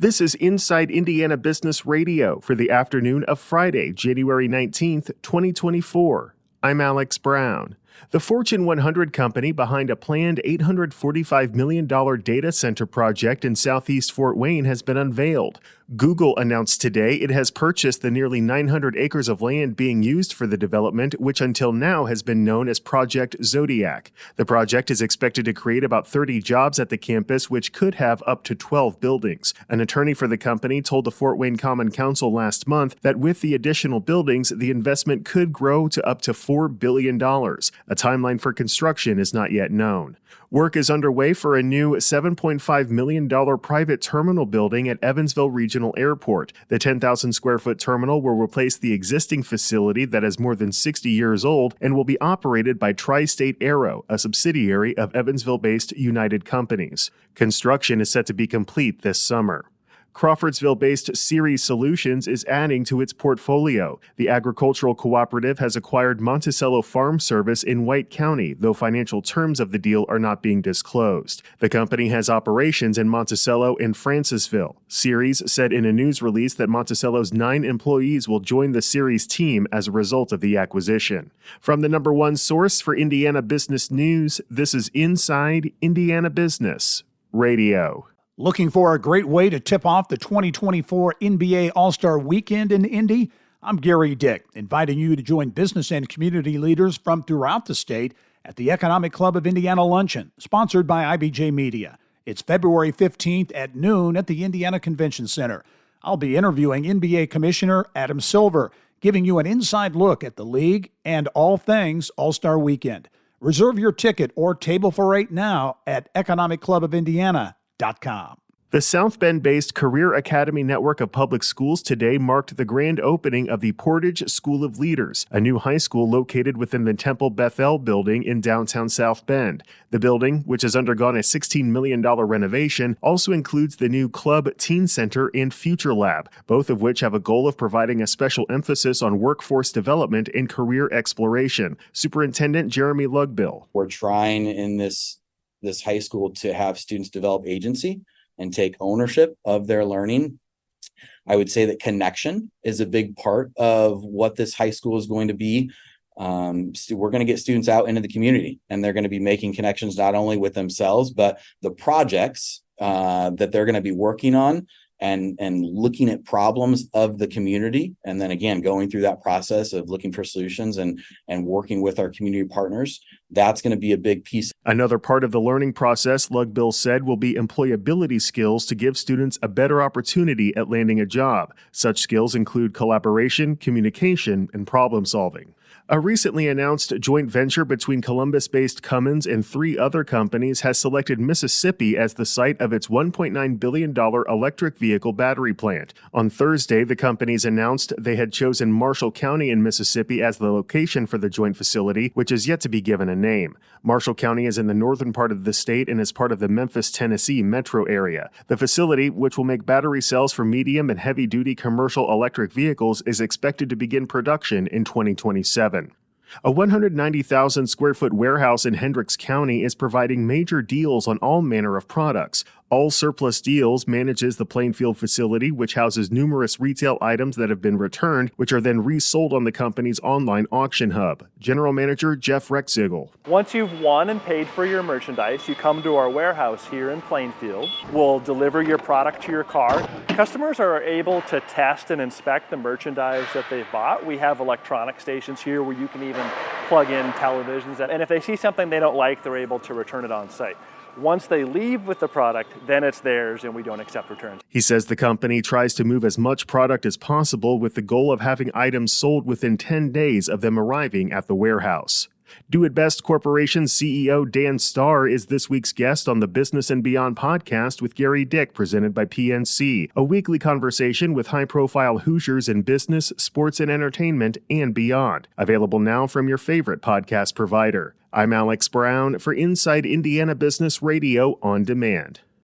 This is Inside Indiana Business Radio for the afternoon of Friday, January 19th, 2024. I'm Alex Brown. The Fortune 100 company behind a planned $845 million data center project in southeast Fort Wayne has been unveiled. Google announced today it has purchased the nearly 900 acres of land being used for the development, which until now has been known as Project Zodiac. The project is expected to create about 30 jobs at the campus, which could have up to 12 buildings. An attorney for the company told the Fort Wayne Common Council last month that with the additional buildings, the investment could grow to up to $4 billion. A timeline for construction is not yet known. Work is underway for a new $7.5 million private terminal building at Evansville Regional Airport. The 10,000 square foot terminal will replace the existing facility that is more than 60 years old and will be operated by Tri-State Aero, a subsidiary of Evansville-based United Companies. Construction is set to be complete this summer. Crawfordsville-based Ceres Solutions is adding to its portfolio. The agricultural cooperative has acquired Monticello Farm Service in White County, though financial terms of the deal are not being disclosed. The company has operations in Monticello and Francisville. Ceres said in a news release that Monticello's 9 employees will join the Ceres team as a result of the acquisition. From the number one source for Indiana business news, this is Inside Indiana Business Radio. Looking for a great way to tip off the 2024 NBA All-Star Weekend in Indy? I'm Gary Dick, inviting you to join business and community leaders from throughout the state at the Economic Club of Indiana Luncheon, sponsored by IBJ Media. It's February 15th at noon at the Indiana Convention Center. I'll be interviewing NBA Commissioner Adam Silver, giving you an inside look at the league and all things All-Star Weekend. Reserve your ticket or table for 8 now at economicclubofindiana.com. The South Bend-based Career Academy network of public schools today marked the grand opening of the Portage School of Leaders, a new high school located within the Temple Bethel building in downtown South Bend. The building, which has undergone a $16 million renovation, also includes the new Club Teen Center and Future Lab, both of which have a goal of providing a special emphasis on workforce development and career exploration. Superintendent Jeremy Lugbill. We're trying in this high school to have students develop agency and take ownership of their learning. I would say that connection is a big part of what this high school is going to be. We're going to get students out into the community, and they're going to be making connections not only with themselves, but the projects that they're going to be working on and looking at problems of the community. And then again, going through that process of looking for solutions and working with our community partners. That's going to be a big piece. Another part of the learning process, Lugbill said, will be employability skills to give students a better opportunity at landing a job. Such skills include collaboration, communication, and problem solving. A recently announced joint venture between Columbus-based Cummins and 3 other companies has selected Mississippi as the site of its $1.9 billion electric vehicle battery plant. On Thursday, the companies announced they had chosen Marshall County in Mississippi as the location for the joint facility, which is yet to be given a name. Marshall County is in the northern part of the state and is part of the Memphis, Tennessee metro area. The facility, which will make battery cells for medium and heavy-duty commercial electric vehicles, is expected to begin production in 2027. A 190,000 square foot warehouse in Hendricks County is providing major deals on all manner of products. All Surplus Deals manages the Plainfield facility, which houses numerous retail items that have been returned, which are then resold on the company's online auction hub. General Manager Jeff Rexigel. Once you've won and paid for your merchandise, you come to our warehouse here in Plainfield. We'll deliver your product to your car. Customers are able to test and inspect the merchandise that they've bought. We have electronic stations here where you can even plug in televisions. And if they see something they don't like, they're able to return it on site. Once they leave with the product, then it's theirs and we don't accept returns. He says the company tries to move as much product as possible with the goal of having items sold within 10 days of them arriving at the warehouse. Do It Best Corporation CEO Dan Starr is this week's guest on the Business and Beyond podcast with Gary Dick, presented by PNC, a weekly conversation with high-profile Hoosiers in business, sports, and entertainment, and beyond. Available now from your favorite podcast provider. I'm Alex Brown for Inside Indiana Business Radio on Demand.